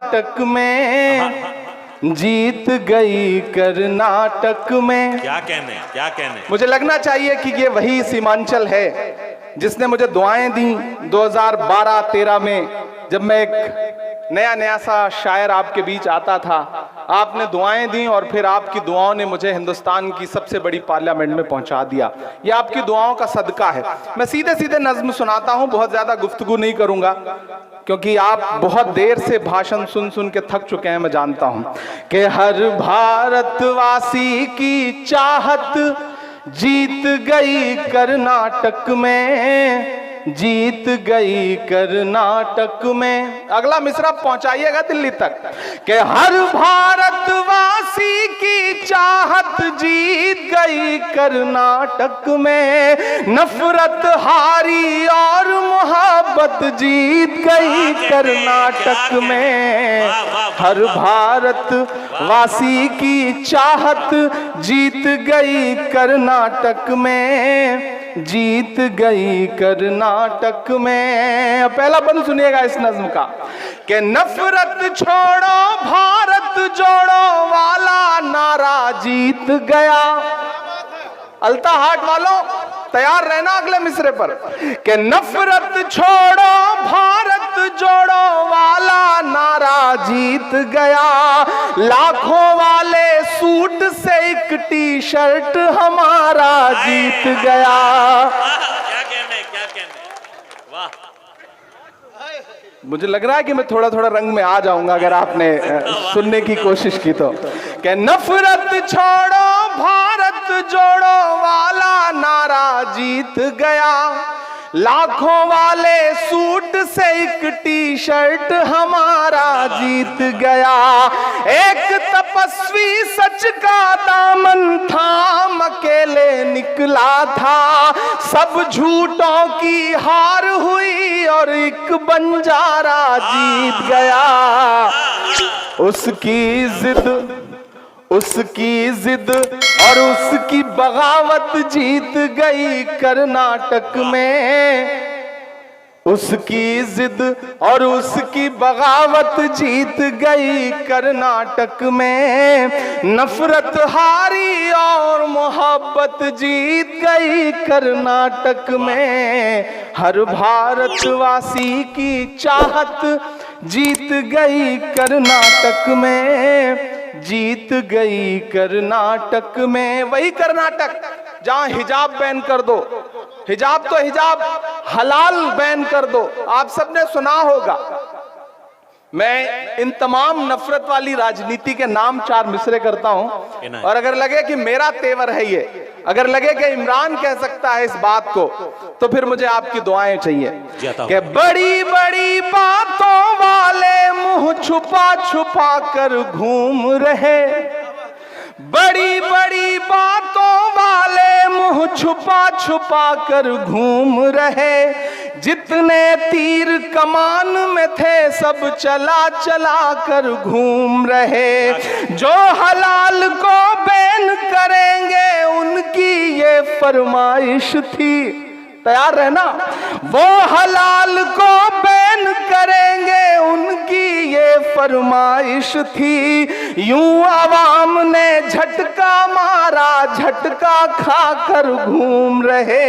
कर्नाटक में जीत गई कर्नाटक में। क्या कहने मुझे लगना चाहिए कि ये वही सीमांचल है जिसने मुझे दुआएं दी 2012-13 में, जब मैं एक नया सा शायर आपके बीच आता था। आपने दुआएं दी और फिर आपकी दुआओं ने मुझे हिंदुस्तान की सबसे बड़ी पार्लियामेंट में पहुंचा दिया। ये आपकी दुआओं का सदका है। मैं सीधे सीधे नज्म सुनाता हूं, बहुत ज्यादा गुफ्तगू नहीं करूंगा क्योंकि आप बहुत देर से भाषण सुन सुन के थक चुके हैं। मैं जानता हूं कि हर भारतवासी की चाहत जीत गई कर्नाटक में, जीत गई कर्नाटक में। अगला मिसरा पहुंचाइएगा दिल्ली तक कि हर भारतवासी की चाहत जीत गई कर्नाटक में, नफरत हारी और मोहब्बत जीत गई कर्नाटक में। हर भारतवासी की चाहत जीत गई कर्नाटक में, जीत गई कर्नाटक में। पहला बंद सुनिएगा इस नज्म का कि नफरत छोड़ो भारत जोड़ो वाला नारा जीत गया। अलता हाट वालों तैयार रहना अगले मिसरे पर कि नफरत छोड़ो भारत जोड़ो वाला नारा जीत गया। लाखों वाले सूट से एक टी शर्ट हमारा जीत गया। क्या कहने वाह। मुझे लग रहा है कि मैं थोड़ा थोड़ा रंग में आ जाऊंगा अगर आपने सुनने की कोशिश की तो। कि नफरत छोड़ो भारत जोड़ो वाला नारा जीत गया। लाखों वाले सूट से एक टी शर्ट हमारा जीत गया। एक तपस्वी सच का दामन थाम अकेले निकला था, सब झूठों की हार हुई और एक बंजारा जीत गया। उसकी जिद और उसकी बगावत जीत गई कर्नाटक में। उसकी जिद और उसकी बगावत जीत गई कर्नाटक में, नफरत हारी और मोहब्बत जीत गई कर्नाटक में। हर भारतवासी की चाहत जीत गई कर्नाटक में, जीत गई कर्नाटक में। वही कर्नाटक जहां हिजाब बैन कर दो, हिजाब तो हिजाब हलाल बैन कर दो। आप सबने सुना होगा। मैं इन तमाम नफरत वाली राजनीति के नाम 4 मिसरे करता हूं और अगर लगे कि मेरा तेवर है ये, अगर लगे कि इमरान कह सकता है इस बात को, तो फिर मुझे आपकी दुआएं चाहिए कि बड़ी बड़ी बातों वाले मुंह छुपा छुपा कर घूम रहे। बड़ी बड़ी बातों वाले मुंह छुपा छुपा कर घूम रहे। जितने तीर कमान में थे सब चला चला कर घूम रहे। जो हलाल को बैन करेंगे उनकी ये फरमाइश थी। तैयार रहना। वो हलाल को बैन करेंगे उनकी ये फरमाइश थी। यूं आवाम ने झटका मारा, झटका खाकर घूम रहे।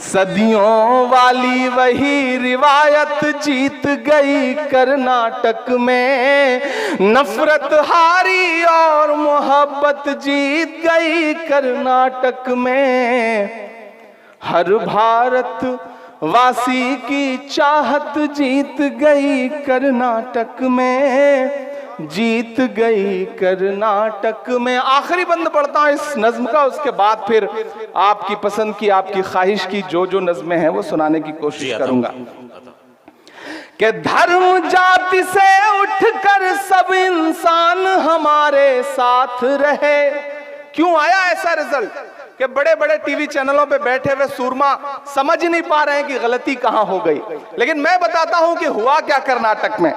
सदियों वाली वही रिवायत जीत गई कर्नाटक में। नफरत हारी और मोहब्बत जीत गई कर्नाटक में। हर भारत वासी की चाहत जीत गई कर्नाटक में, जीत गई कर्नाटक में। आखिरी बंद पढ़ता हूं इस नज्म का, उसके बाद फिर आपकी पसंद की, आपकी ख्वाहिश की जो नज्में हैं वो सुनाने की कोशिश करूंगा। कि धर्म जाति से उठकर सब इंसान हमारे साथ रहे। क्यों आया ऐसा रिजल्ट कि बड़े बड़े टीवी चैनलों पे बैठे हुए सूरमा समझ ही नहीं पा रहे हैं कि गलती कहां हो गई। लेकिन मैं बताता हूं कि हुआ क्या कर्नाटक में।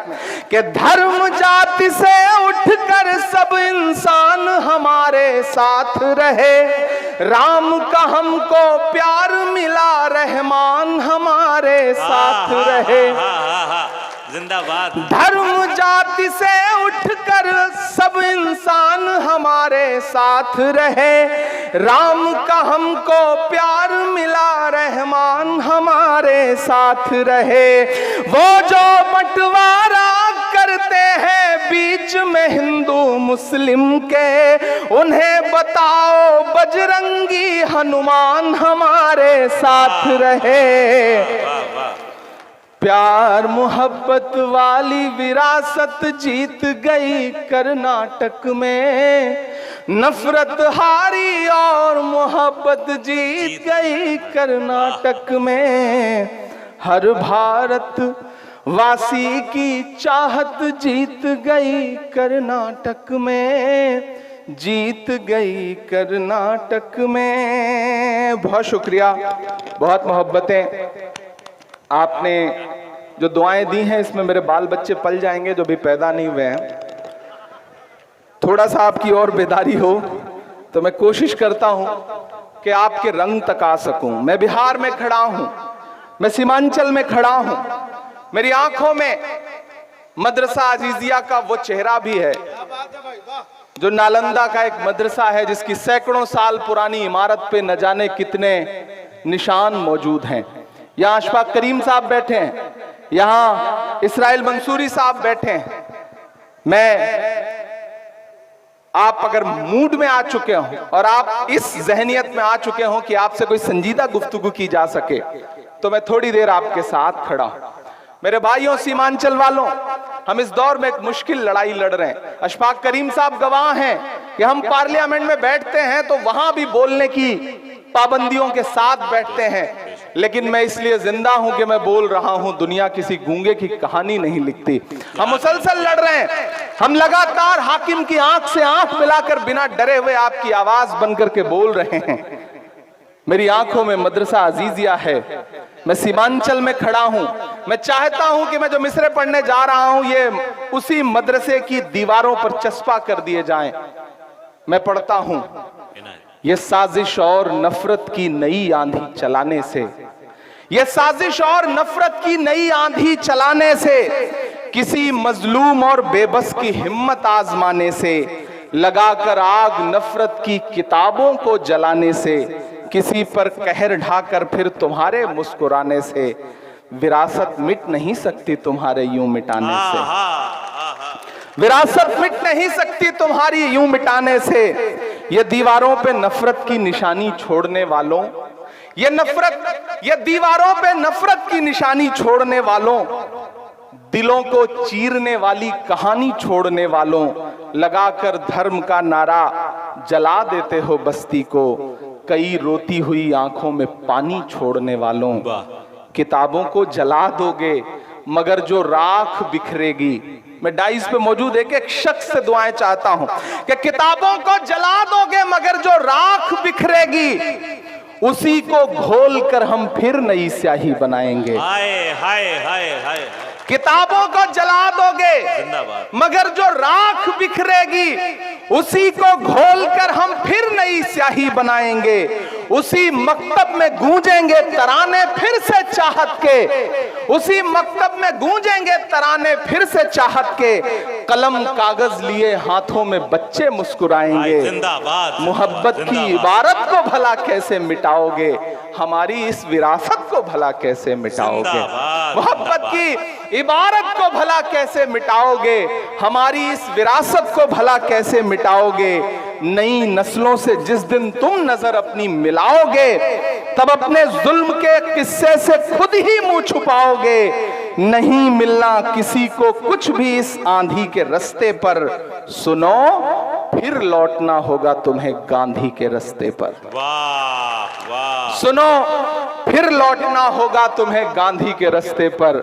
कि धर्म जाति से उठकर सब इंसान हमारे साथ रहे। राम का हमको प्यार मिला, रहमान हमारे साथ रहे। जिंदाबाद। धर्म जाति से उठकर सब इंसान हमारे साथ रहे। राम का हमको प्यार मिला, रहमान हमारे साथ रहे। वो जो बंटवारा करते हैं बीच में हिंदू मुस्लिम के, उन्हें बताओ बजरंगी हनुमान हमारे साथ रहे। प्यार मोहब्बत वाली विरासत जीत गई कर्नाटक में, नफरत हारी और मोहब्बत जीत गई कर्नाटक में। हर भारत वासी की चाहत जीत गई कर्नाटक में, जीत गई कर्नाटक में। बहुत शुक्रिया, बहुत मोहब्बतें आपने जो दुआएं दी हैं, इसमें मेरे बाल बच्चे पल जाएंगे जो भी पैदा नहीं हुए हैं। थोड़ा सा आपकी और बेदारी हो तो मैं कोशिश करता हूं कि आपके रंग तक आ सकूं। मैं बिहार में खड़ा हूं, मैं सीमांचल में खड़ा हूं, मेरी आंखों में मदरसा अजीजिया का वो चेहरा भी है जो नालंदा का एक मदरसा है, जिसकी सैकड़ों साल पुरानी इमारत पे न जाने कितने निशान मौजूद हैं। यहाँ अशफाक करीम साहब बैठे हैं, यहाँ इसराइल मंसूरी साहब बैठे हैं। आप अगर मूड में आ चुके हो और आप इस जहनियत में आ चुके हो कि आपसे कोई संजीदा गुफ्तगू की जा सके, तो मैं थोड़ी देर आपके साथ खड़ा हूं। मेरे भाइयों सीमांचल वालों, हम इस दौर में एक मुश्किल लड़ाई लड़ रहे हैं। अशफाक करीम साहब गवाह हैं कि हम पार्लियामेंट में बैठते हैं तो वहां भी बोलने की पाबंदियों के साथ बैठते हैं, लेकिन मैं इसलिए जिंदा हूं कि मैं बोल रहा हूं। दुनिया किसी गूंगे की कहानी नहीं लिखती। हम मुसलसल लड़ रहे हैं, हम लगातार हाकिम की आंख से आंख मिलाकर बिना डरे हुए आपकी आवाज बनकर के बोल रहे हैं। मेरी आंखों में मदरसा अजीजिया है, मैं सीमांचल में खड़ा हूं। मैं चाहता हूं कि मैं जो मिसरे पढ़ने जा रहा हूं ये उसी मदरसे की दीवारों पर चस्पा कर दिए जाएं। मैं पढ़ता हूं, ये साजिश और नफरत की नई आंधी चलाने से, ये साजिश और नफरत की नई आंधी चलाने से, किसी मजलूम और बेबस की हिम्मत आजमाने से, लगाकर आग नफरत की किताबों को जलाने से, किसी पर कहर ढाकर फिर तुम्हारे मुस्कुराने से, विरासत मिट नहीं सकती तुम्हारे यूं मिटाने से। विरासत मिट नहीं सकती तुम्हारी यूं मिटाने से। ये दीवारों पे नफरत की निशानी छोड़ने वालों, ये दीवारों पे नफरत की निशानी छोड़ने वालों, दिलों को चीरने वाली कहानी छोड़ने वालों, लगाकर धर्म का नारा जला देते हो बस्ती को, कई रोती हुई आंखों में पानी छोड़ने वालों। किताबों को जला दोगे मगर जो राख बिखरेगी, मैं डाइस पे मौजूद एक एक शख्स से दुआएं चाहता हूं कि किताबों को जला दोगे मगर जो राख बिखरेगी, उसी को घोल कर हम फिर नई स्याही बनाएंगे। हाय हाय हाय हाय। किताबों को जला दोगे मगर जो राख बिखरेगी, उसी को घोल कर हम फिर नई स्याही बनाएंगे। उसी मकतब में गूंजेंगे तराने फिर से चाहत के, उसी मकतब में गूंजेंगे तराने फिर से चाहत के। कलम कागज लिए हाथों में बच्चे मुस्कुराएंगे। मोहब्बत की इबारत को भला कैसे मिटाओगे, हमारी इस विरासत को भला कैसे मिटाओगे। मोहब्बत की इबारत को भला कैसे मिटाओगे, हमारी इस विरासत को भला कैसे मिटाओगे। नई नस्लों से जिस दिन तुम नजर अपनी मिलाओगे, तब अपने जुल्म के किस्से से खुद ही मुंह छुपाओगे। नहीं मिलना किसी को कुछ भी इस आंधी के रास्ते पर, सुनो फिर लौटना होगा तुम्हें गांधी के रास्ते पर। वाह वाह। सुनो फिर लौटना होगा तुम्हें गांधी के रास्ते पर।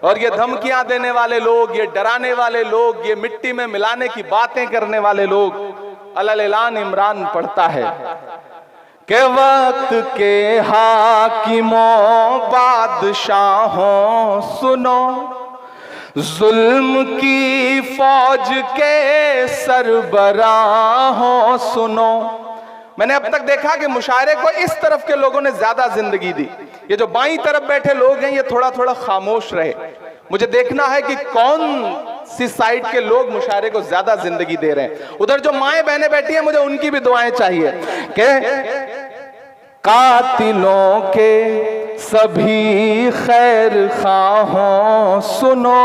और ये धमकियां देने वाले लोग, ये डराने वाले लोग, ये मिट्टी में मिलाने की बातें करने वाले लोग, अलल ऐलान इमरान पढ़ता है कि वक्त के हाकिमों बादशाहों सुनो, जुल्म की फौज के सरबराहों सुनो, मैंने अब तक देखा कि मुशायरे को इस तरफ के लोगों ने ज्यादा जिंदगी दी। ये जो बाईं तरफ बैठे लोग हैं ये थोड़ा थोड़ा खामोश रहे। मुझे देखना है कि कौन सी साइड के लोग मुशायरे को ज्यादा जिंदगी दे रहे हैं। उधर जो माएं बहनें बैठी हैं मुझे उनकी भी दुआएं चाहिए कि कातिलों के सभी खैर खाहों सुनो,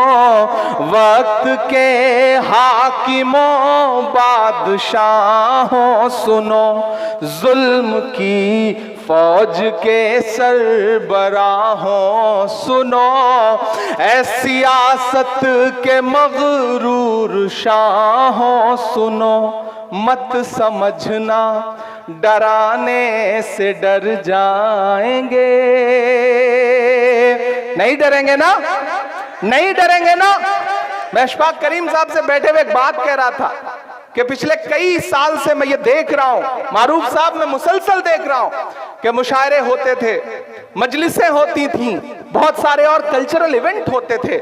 वक्त के हाकिमों बादशाहों सुनो, जुल्म की फौज के सरबराहों सुनो, ऐ सियासत के मगरूर शाहों सुनो, मत समझना डराने से डर जाएंगे। नहीं डरेंगे ना, नहीं डरेंगे ना। मैं अशफाक करीम साहब से बैठे हुए एक बात कह रहा था कि पिछले कई साल से मैं ये देख रहा हूं, मारूफ साहब मैं मुसलसल देख रहा हूं कि मुशायरे होते थे, मजलिसें होती थीं, बहुत सारे और कल्चरल इवेंट होते थे।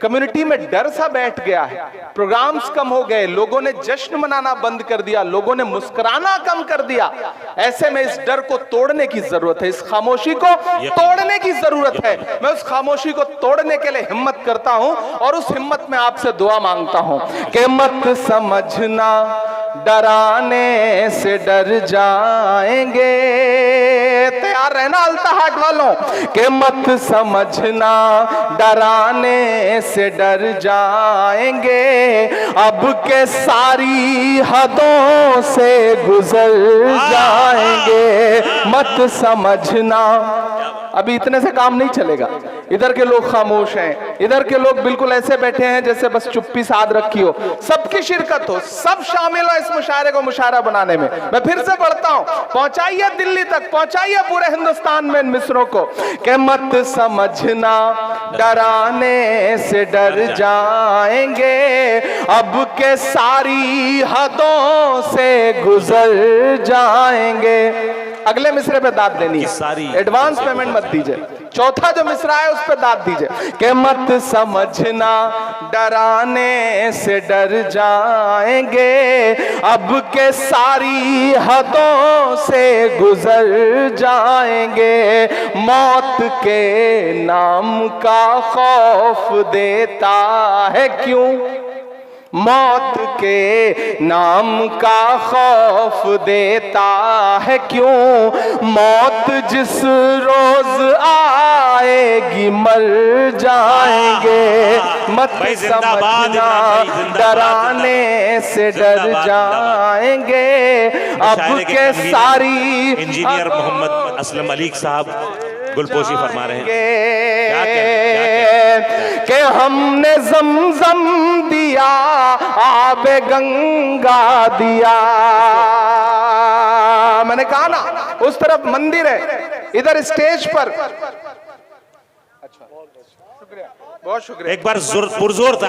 कम्युनिटी में डर सा बैठ गया है, प्रोग्राम्स कम हो गए, लोगों ने जश्न मनाना बंद कर दिया, लोगों ने मुस्कुराना कम कर दिया। ऐसे में इस डर को तोड़ने की जरूरत है, इस खामोशी को तोड़ने की जरूरत है। मैं उस खामोशी को तोड़ने के लिए हिम्मत करता हूं और उस हिम्मत में आपसे दुआ मांगता हूं कि मत समझना डराने से डर जाएंगे। तैयार रहना अल्ताहाट वालों कि मत समझना डराने से डर जाएंगे, अब के सारी हदों से गुजर जाएंगे। मत समझना, अभी इतने से काम नहीं चलेगा। इधर के लोग खामोश हैं, इधर के लोग बिल्कुल ऐसे बैठे हैं जैसे बस चुप्पी साध रखी हो। सबकी शिरकत हो, सब शामिल हो इस मुशायरे को मुशायरा बनाने में। मैं फिर से पढ़ता हूं, पहुंचाइए दिल्ली तक, पहुंचाइए पूरे हिंदुस्तान में इन मिसरों को कि मत समझना डराने से डर जाएंगे, अब के सारी हदों से गुजर जाएंगे। अगले मिसरे पे दाद देनी है, एडवांस पेमेंट मत दीजिए। चौथा जो मिसरा है उस पे दाद दीजिए कि मत समझना डराने से डर जाएंगे, अब के सारी हदों से गुजर जाएंगे। मौत के नाम का खौफ देता है क्यों, मौत के नाम का खौफ देता है क्यों, मौत जिस रोज आएगी मर जाएंगे। मत समझना डराने से डर जाएंगे, अब के सारी। इंजीनियर मोहम्मद असलम अली साहब गुलपोशी फरमा रहे हैं कि हमने जमजम दिया, आबे गंगा दिया। मैंने कहा ना उस तरफ मंदिर है, इधर स्टेज पर। अच्छा, शुक्रिया, बहुत शुक्रिया। एक बार पुरजोर था।